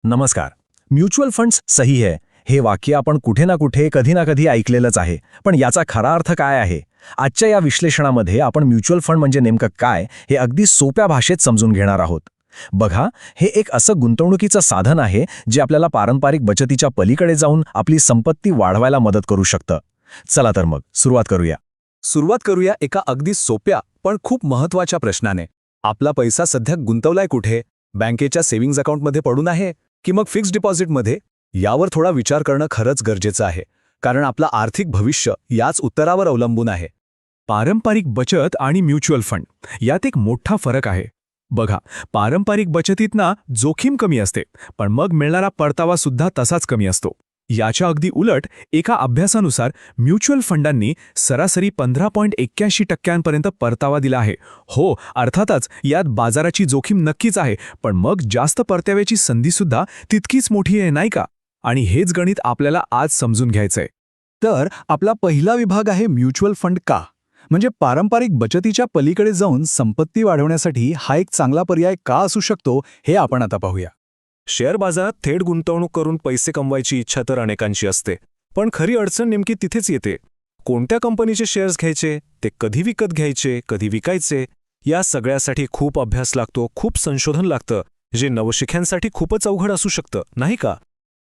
नमस्कार. Mutual funds सही है हे वाक्य आपण कुठे ना कुठे कधी ना कधी ऐकलेलंच आहे. पण याचा खरा अर्थ काय आहे? आजच्या या विश्लेषणामध्ये आपण म्युच्युअल फंड म्हणजे नेमकं काय हे अगदी सोप्या भाषेत समजून घेणार आहोत. बघा, हे एक असं गुंतवणुकीचं साधन आहे जे आपल्याला पारंपरिक बचतीच्या पलीकडे जाऊन आपली संपत्ती वाढवायला मदत करू शकतं. चला तर मग सुरुवात करूया एका अगदी सोप्या पण खूप महत्त्वाच्या प्रश्नाने. आपला पैसा सध्या गुंतवलाय कुठे? बँकेच्या सेव्हिंग्ज अकाउंटमध्ये पडून आहे की मग फिक्स्ड डिपॉझिटमध्ये? यावर थोडा विचार करणं खरंच गरजेचं आहे, कारण आपलं आर्थिक भविष्य याच उत्तरावर अवलंबून आहे. पारंपरिक बचत आणि म्युच्युअल फंड यात एक मोठा फरक आहे. बघा, पारंपरिक बचतीतना जोखीम कमी असते, पण मग मिळणारा परतावा सुद्धा तसाच कमी असतो. याच्या अगदी उलट एका अभ्यासानुसार म्युच्युअल फंडांनी सरासरी 15.81% परतावा दिला आहे. हो, अर्थातच यात बाजाराची जोखीम नक्कीच आहे, पण मग जास्त परताव्याची संधीसुद्धा तितकीच मोठी आहे, नाही का? आणि हेच गणित आपल्याला आज समजून घ्यायचंय. तर आपला पहिला विभाग आहे म्युच्युअल फंड का, म्हणजे पारंपरिक बचतीच्या पलीकडे जाऊन संपत्ती वाढवण्यासाठी हा एक चांगला पर्याय का असू शकतो हे आपण आता पाहूया. शेअर बाजारात थेट गुंतवणूक करून पैसे कमवायची इच्छा तर अनेकांची असते, पण खरी अडचण नेमकी तिथेच येते. कोणत्या कंपनीचे शेअर्स घ्यायचे, ते कधी विकत घ्यायचे, कधी विकायचे, या सगळ्यासाठी खूप अभ्यास लागतो, खूप संशोधन लागतं, जे नवशिक्यांसाठी खूपच अवघड असू शकतं, नाही का?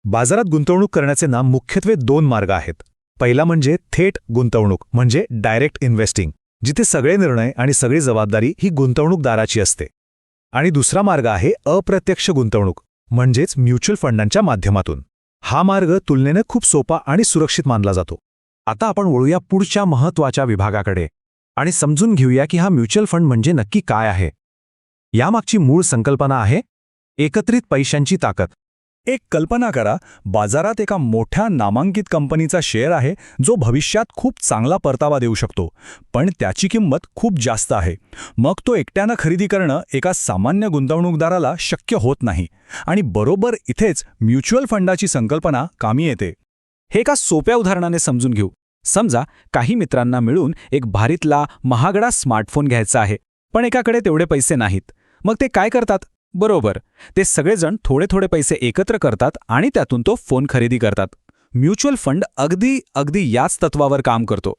बाजारात गुंतवणूक करण्याचे मुख्यत्वे 2 मार्ग आहेत. पहिला म्हणजे थेट गुंतवणूक, म्हणजे डायरेक्ट इन्व्हेस्टिंग, जिथे सगळे निर्णय आणि सगळी जबाबदारी ही गुंतवणूकदाराची असते. आणि दुसरा मार्ग आहे अप्रत्यक्ष गुंतवणूक, म्हणजेच म्युच्युअल फंडांच्या माध्यमातून. हा मार्ग तुलनेने खूप सोपा आणि सुरक्षित मानला जातो. आता आपण वळूया पुढच्या महत्त्वाच्या विभागाकडे आणि समजून घेऊया की हा म्युच्युअल फंड म्हणजे नक्की काय आहे. यामागची मूळ संकल्पना आहे एकत्रित पैशांची ताकद. एक कल्पना करा, बाजारात एका मोठ्या नामांकित कंपनीचा शेअर आहे जो भविष्यात खूप चांगला परतावा देऊ शकतो, पण त्याची किंमत खूप जास्त आहे. मग तो एकट्यानं खरेदी करणं एका सामान्य गुंतवणूकदाराला शक्य होत नाही. आणि बरोबर इथेच म्युच्युअल फंडाची संकल्पना कामी येते. हे एका सोप्या उदाहरणाने समजून घेऊ. समजा काही मित्रांना मिळून एक भारीतला महागडा स्मार्टफोन घ्यायचा आहे, पण एकाकडे तेवढे पैसे नाहीत. मग ते काय करतात? बरोबर, ते सगळेजण थोडे थोडे पैसे एकत्र करतात आणि त्यातून तो फोन खरेदी करतात. म्युच्युअल फंड अगदी याच तत्वावर काम करतो.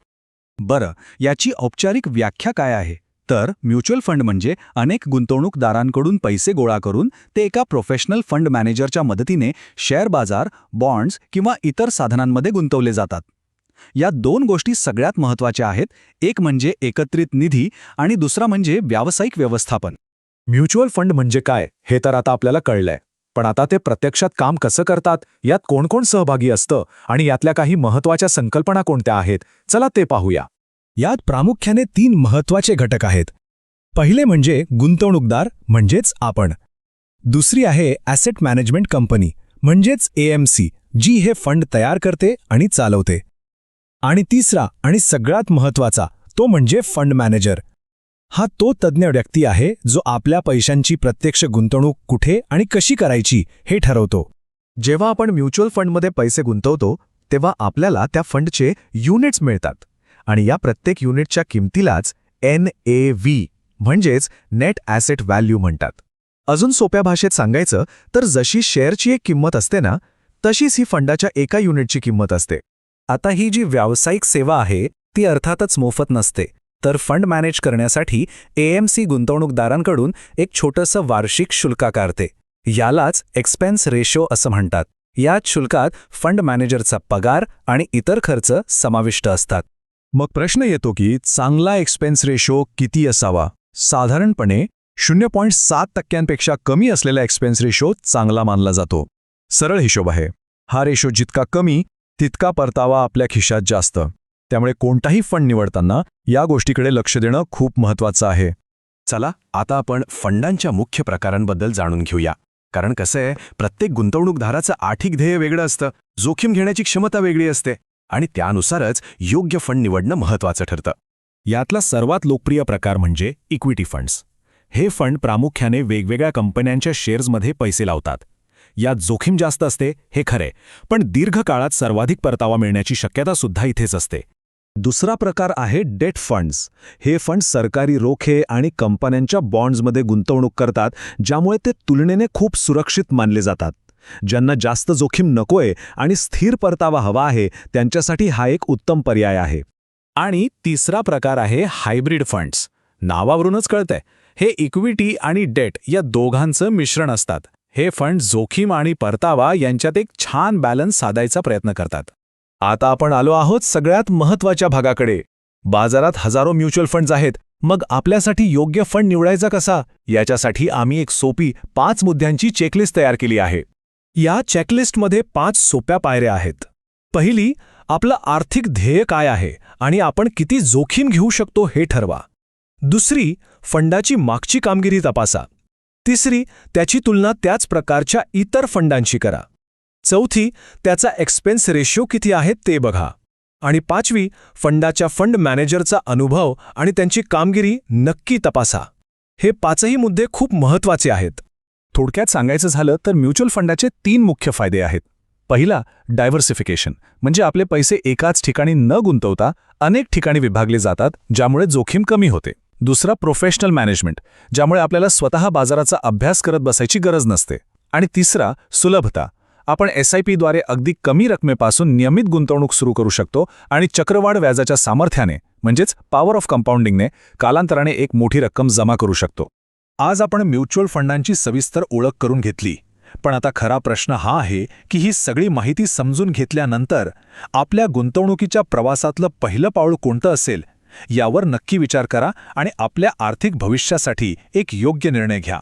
बरं, याची औपचारिक व्याख्या काय आहे? तर म्युच्युअल फंड म्हणजे अनेक गुंतवणूकदारांकडून पैसे गोळा करून ते एका प्रोफेशनल फंड मॅनेजरच्या मदतीने शेअर बाजार, बॉन्ड्स किंवा इतर साधनांमध्ये गुंतवले जातात. या 2 गोष्टी सगळ्यात महत्त्वाच्या आहेत. एक म्हणजे एकत्रित निधी आणि दुसरा म्हणजे व्यावसायिक व्यवस्थापन. म्युच्युअल फंड म्हणजे काय हे तर आता आपल्याला कळलंय, पण आता ते प्रत्यक्षात काम कसं करतात, यात कोण कोण सहभागी असतं आणि यातल्या काही महत्त्वाच्या संकल्पना कोणत्या आहेत, चला ते पाहूया. यात प्रामुख्याने 3 महत्त्वाचे घटक आहेत. पहिले म्हणजे गुंतवणूकदार, म्हणजेच आपण. दुसरी आहे ॲसेट मॅनेजमेंट कंपनी, म्हणजेच AMC, जी हे फंड तयार करते आणि चालवते. आणि तिसरा आणि सगळ्यात महत्त्वाचा तो म्हणजे फंड मॅनेजर. हा तो तज्ज्ञ व्यक्ती आहे जो आपल्या पैशांची प्रत्यक्ष गुंतवणूक कुठे आणि कशी करायची हे ठरवतो. जेव्हा आपण म्युच्युअल फंडमध्ये पैसे गुंतवतो तेव्हा आपल्याला त्या फंडचे युनिट्स मिळतात आणि या प्रत्येक युनिटच्या किमतीलाच NAV म्हणजेच नेट ॲसेट व्हॅल्यू म्हणतात. अजून सोप्या भाषेत सांगायचं तर जशी शेअरची एक किंमत असते ना, तशीच ही फंडाच्या एका युनिटची किंमत असते. आता ही जी व्यावसायिक सेवा आहे ती अर्थातच मोफत नसते, तर फंड मॅनेज करण्यासाठी AMC गुंतवणूकदारांकडून एक छोटंसं वार्षिक शुल्क आकारते. यालाच एक्सपेन्स रेशो असं म्हणतात. याच शुल्कात फंड मॅनेजरचा पगार आणि इतर खर्च समाविष्ट असतात. मग प्रश्न येतो की चांगला एक्सपेन्स रेशो किती असावा? साधारणपणे 0.7% कमी असलेला एक्सपेन्स रेशो चांगला मानला जातो. सरळ हिशोब आहे. हा रेशो जितका कमी तितका परतावा आपल्या खिशात जास्त. त्यामुळे कोणताही फंड निवडताना या गोष्टीकडे लक्ष देणं खूप महत्त्वाचं आहे. चला आता आपण फंडांच्या मुख्य प्रकारांबद्दल जाणून घेऊया. कारण कसं आहे, प्रत्येक गुंतवणूकदाराचं आर्थिक ध्येय वेगळं असतं, जोखीम घेण्याची क्षमता वेगळी असते आणि त्यानुसारच योग्य फंड निवडणं महत्त्वाचं ठरतं. यातला सर्वात लोकप्रिय प्रकार म्हणजे इक्विटी फंड्स. हे फंड प्रामुख्याने वेगवेगळ्या कंपन्यांच्या शेअर्समध्ये पैसे लावतात. यात जोखीम जास्त असते, हे खरे, पण दीर्घकाळात सर्वाधिक परतावा मिळण्याची शक्यता सुद्धा इथेच असते. दुसरा प्रकार आहे डेट फंड्स. हे फंड सरकारी रोखे आणि कंपन्यांच्या बॉन्ड्समध्ये गुंतवणूक करतात, ज्यामुळे ते तुलनेने खूप सुरक्षित मानले जातात. ज्यांना जास्त जोखीम नकोय आणि स्थिर परतावा हवा आहे त्यांच्यासाठी हा एक उत्तम पर्याय आहे. आणि तिसरा प्रकार आहे हायब्रिड फंड्स. नावावरूनच कळतंय, हे इक्विटी आणि डेट या दोघांचं मिश्रण असतात. हे फंड जोखीम आणि परतावा यांच्यात एक छान बॅलन्स साधायचा प्रयत्न करतात. आता आपण आलो आहोत सगळ्यात महत्त्वाच्या भागाकडे. बाजारात हजारो म्युच्युअल फंड्स आहेत, मग आपल्यासाठी योग्य फंड निवडायचा कसा? याच्यासाठी आम्ही एक सोपी 5 मुद्द्यांची चेकलिस्ट तयार केली आहे. या चेकलिस्टमध्ये 5 सोप्या पायऱ्या आहेत. पहिली, आपलं आर्थिक ध्येय काय आहे आणि आपण किती जोखीम घेऊ शकतो हे ठरवा. दुसरी, फंडाची मागची कामगिरी तपासा. तिसरी, त्याची तुलना त्याच प्रकारच्या इतर फंडांशी करा. चौथी, त्याचा एक्सपेन्स रेशो किती आहे ते बघा. आणि पाचवी, फंडाच्या फंड मॅनेजरचा अनुभव आणि त्यांची कामगिरी नक्की तपासा. हे 5ही मुद्दे खूप महत्त्वाचे आहेत. थोडक्यात सांगायचं झालं तर म्युच्युअल फंडाचे 3 मुख्य फायदे आहेत. पहिला, डायव्हर्सिफिकेशन, म्हणजे आपले पैसे एकाच ठिकाणी न गुंतवता अनेक ठिकाणी विभागले जातात, ज्यामुळे जोखीम कमी होते. दुसरा, प्रोफेशनल मॅनेजमेंट, ज्यामुळे आपल्याला स्वतः बाजाराचा अभ्यास करत बसायची गरज नसते. आणि तिसरा, सुलभता, आपण SIPद्वारे अगदी कमी रकमेपासून नियमित गुंतवणूक सुरू करू शकतो आणि चक्रवाढ व्याजाच्या सामर्थ्याने म्हणजेच पॉवर ऑफ कंपाऊंडिंगने कालांतराने एक मोठी रक्कम जमा करू शकतो. आज आपण म्युच्युअल फंडांची सविस्तर ओळख करून घेतली, पण आता खरा प्रश्न हा आहे की ही सगळी माहिती समजून घेतल्यानंतर आपल्या गुंतवणुकीच्या प्रवासातलं पहिलं पाऊल कोणतं असेल यावर नक्की विचार करा आणि आपल्या आर्थिक भविष्यासाठी एक योग्य निर्णय घ्या.